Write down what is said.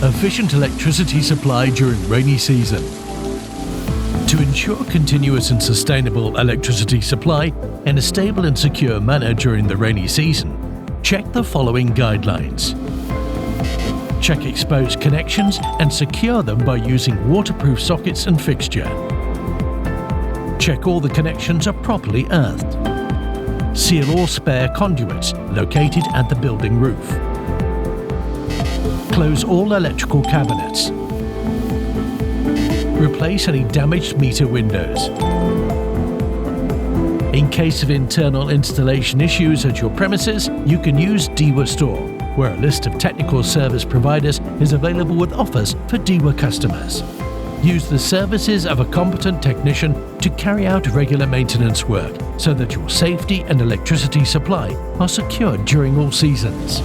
Efficient electricity supply during rainy season. To ensure continuous and sustainable electricity supply in a stable and secure manner during the rainy season, check the following guidelines. Check exposed connections and secure them by using waterproof sockets and fixture. Check all the connections are properly earthed. Seal all spare conduits located at the building roof. Close all electrical cabinets. Replace any damaged meter windows. In case of internal installation issues at your premises, you can use DEWA Store, where a list of technical service providers is available with offers for DEWA customers. Use the services of a competent technician to carry out regular maintenance work so that your safety and electricity supply are secured during all seasons.